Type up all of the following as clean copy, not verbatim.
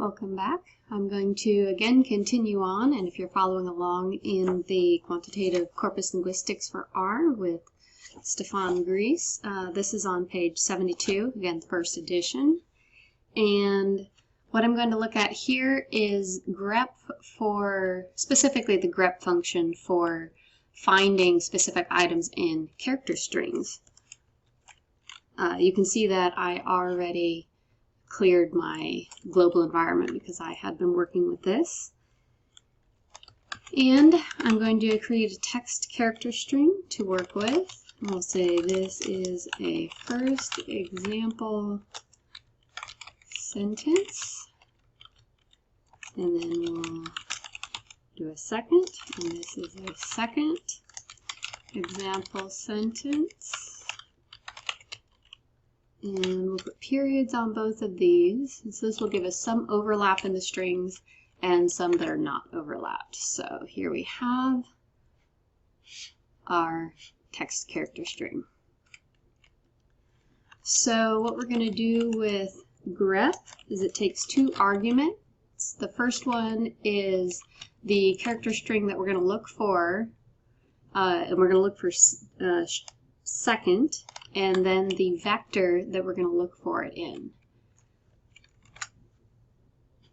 Welcome back. I'm going to again continue on, and if you're following along in the quantitative corpus linguistics for R with Stefan Gries, this is on page 72, again the first edition. And what I'm going to look at here is grep for, specifically the grep function for finding specific items in character strings. You can see that I already cleared my global environment because I had been working with this. And I'm going to create a text character string to work with. We'll say this is a first example sentence. And then we'll do a second. And this is a second example sentence. And we'll put periods on both of these. And so this will give us some overlap in the strings and some that are not overlapped. So here we have our text character string. So what we're going to do with grep is it takes two arguments. The first one is the character string that we're going to look for, and we're going to look for second, and then the vector that we're going to look for it in.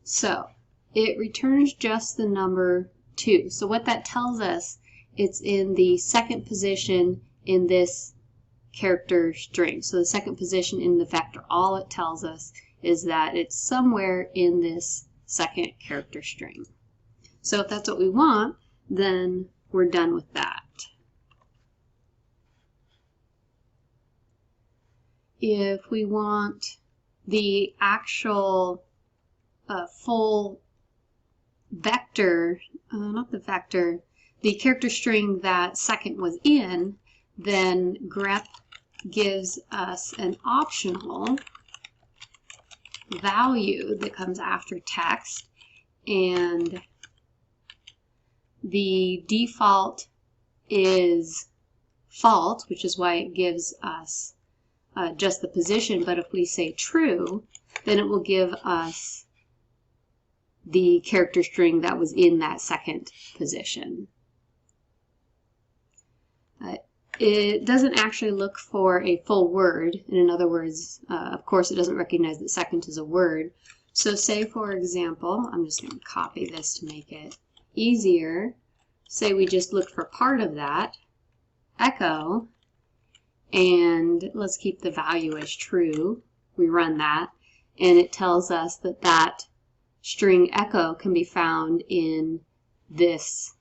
So it returns just the number 2. So what that tells us, it's in the second position in this character string. So the second position in the vector. All it tells us is that it's somewhere in this second character string. So if that's what we want, then we're done with that. If we want the actual full vector, not the vector, the character string that second was in, then grep gives us an optional value that comes after text, and the default is false, which is why it gives us just the position. But if we say true, then it will give us the character string that was in that second position. It doesn't actually look for a full word. In other words, of course, it doesn't recognize that second is a word. So say, for example, I'm just going to copy this to make it easier. Say we just look for part of that, echo, and let's keep the value as true. We run that, and it tells us that that string echo can be found in this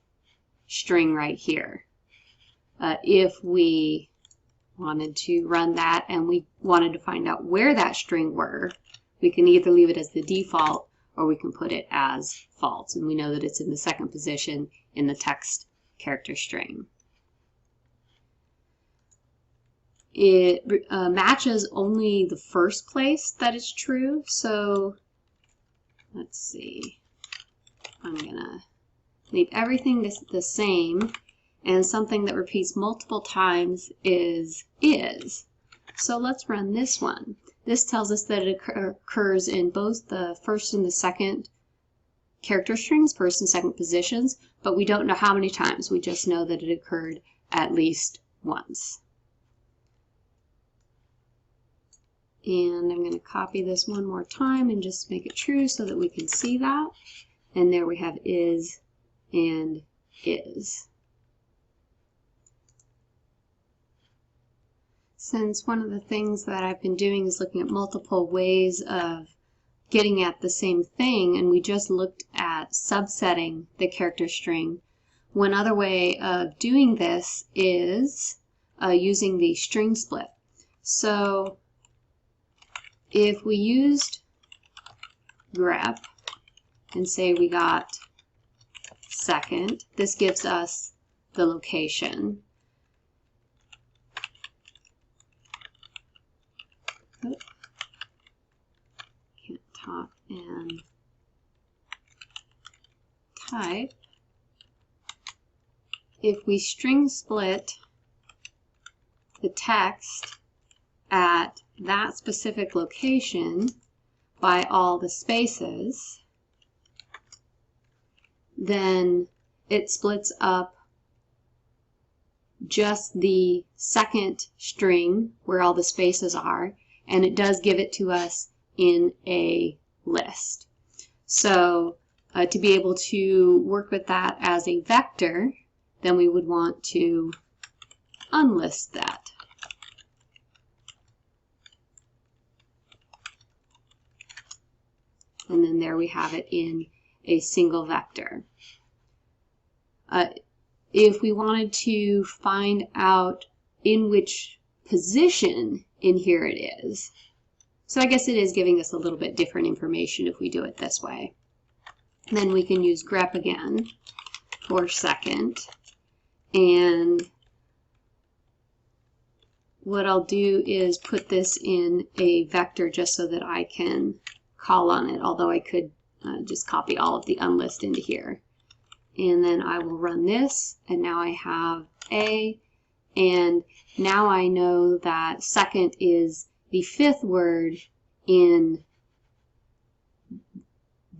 string right here. If we wanted to run that and we wanted to find out where that string were, we can either leave it as the default or we can put it as false, and we know that it's in the second position in the text character string. It matches only the first place that is true. So let's see, I'm gonna leave everything the same, and something that repeats multiple times is. So let's run this one. This tells us that it occurs in both the first and the second character strings, first and second positions, but we don't know how many times. We just know that it occurred at least once. And I'm going to copy this one more time and just make it true so that we can see that. And there we have is and is. Since one of the things that I've been doing is looking at multiple ways of getting at the same thing, and we just looked at subsetting the character string, one other way of doing this is using the string split. So if we used grep and say we got second, this gives us the location. Can't talk and type. If we string split the text at that specific location, by all the spaces, then it splits up just the second string where all the spaces are, and it does give it to us in a list. So to be able to work with that as a vector, then we would want to unlist that. And then there we have it in a single vector. If we wanted to find out in which position in here it is, so I guess it is giving us a little bit different information if we do it this way. Then we can use grep again for second. And what I'll do is put this in a vector just so that I can call on it, although I could just copy all of the unlist into here. And then I will run this, and now I have A, and now I know that second is the fifth word in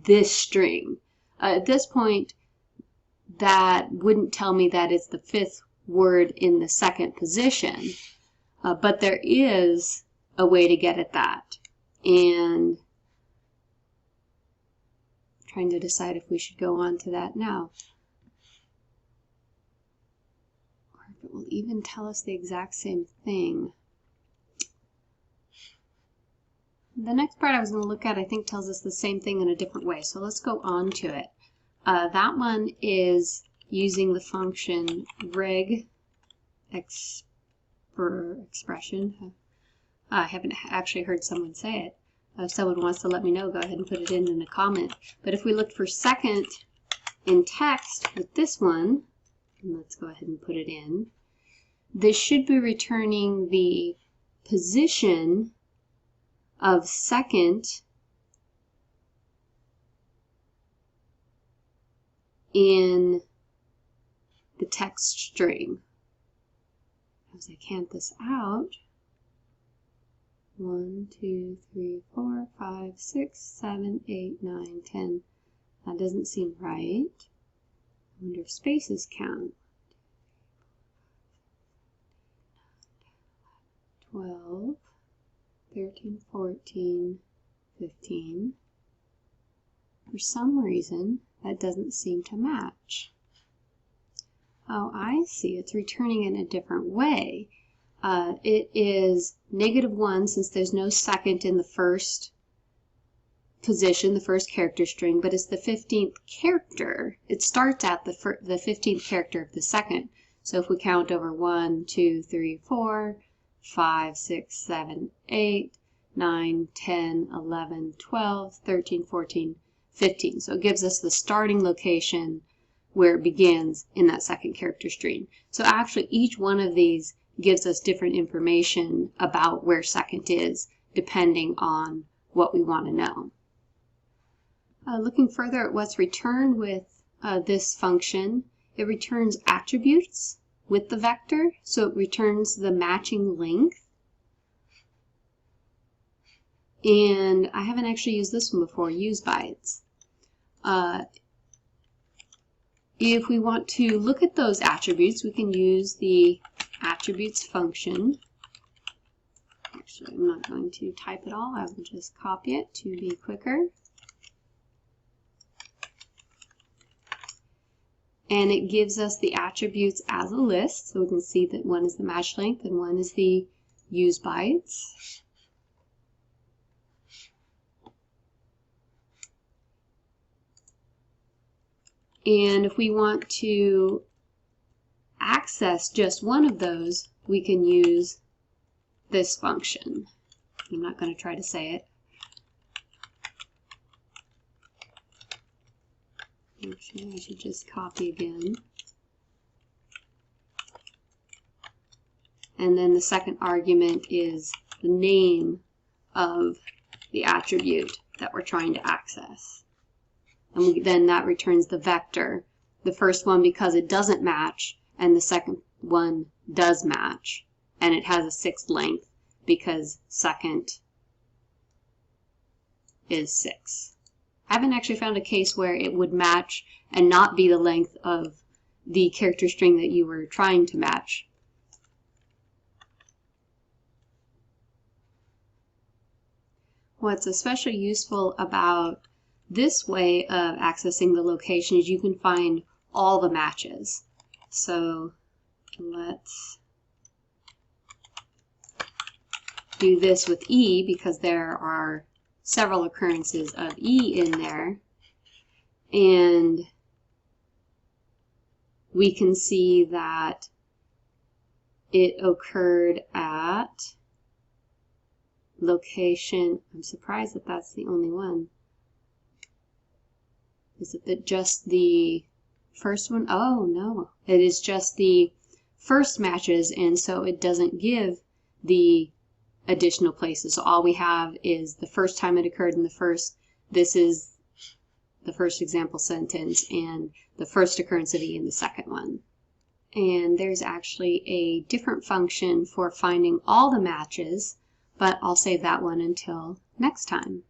this string. At this point, that wouldn't tell me that it's the fifth word in the second position, but there is a way to get at that. And I'm trying to decide if we should go on to that now, or if it will even tell us the exact same thing. The next part I was going to look at, I think, tells us the same thing in a different way. So let's go on to it. That one is using the function regexpr expression. I haven't actually heard someone say it. If someone wants to let me know, go ahead and put it in a comment. But if we look for second in text with this one, and let's go ahead and put it in, this should be returning the position of second in the text string. As I count this out, 1, 2, 3, 4, 5, 6, 7, 8, 9, 10. That doesn't seem right. I wonder if spaces count. 12, 13, 14, 15. For some reason, that doesn't seem to match. Oh, I see. It's returning in a different way. It is -1 since there's no second in the first position, the first character string, but it's the 15th character. It starts at the 15th character of the second. So if we count over 1, 2, 3, 4, 5, 6, 7, 8, 9, 10, 11, 12, 13, 14, 15. So it gives us the starting location where it begins in that second character string. So actually each one of these gives us different information about where second is, depending on what we want to know. Looking further at what's returned with this function, it returns attributes with the vector, so it returns the matching length. And I haven't actually used this one before, use bytes. If we want to look at those attributes, we can use the attributes function. Actually, I'm not going to type it all. I will just copy it to be quicker. And it gives us the attributes as a list. So we can see that one is the match length and one is the use bytes. And if we want to access just one of those, we can use this function. I'm not going to try to say it. Actually, I should just copy again. And then the second argument is the name of the attribute that we're trying to access. And then that returns the vector. The first one because it doesn't match, and the second one does match. And it has a 6th length because second is 6. I haven't actually found a case where it would match and not be the length of the character string that you were trying to match. What's especially useful about this way of accessing the location is you can find all the matches. So let's do this with E because there are several occurrences of E in there. And we can see that it occurred at location, I'm surprised that that's the only one. Is it just the first one? Oh no, it is just the first matches, and so it doesn't give the additional places. So all we have is the first time it occurred in the first, this is the first example sentence, and the first occurrence of E in the second one. And there's actually a different function for finding all the matches, but I'll save that one until next time.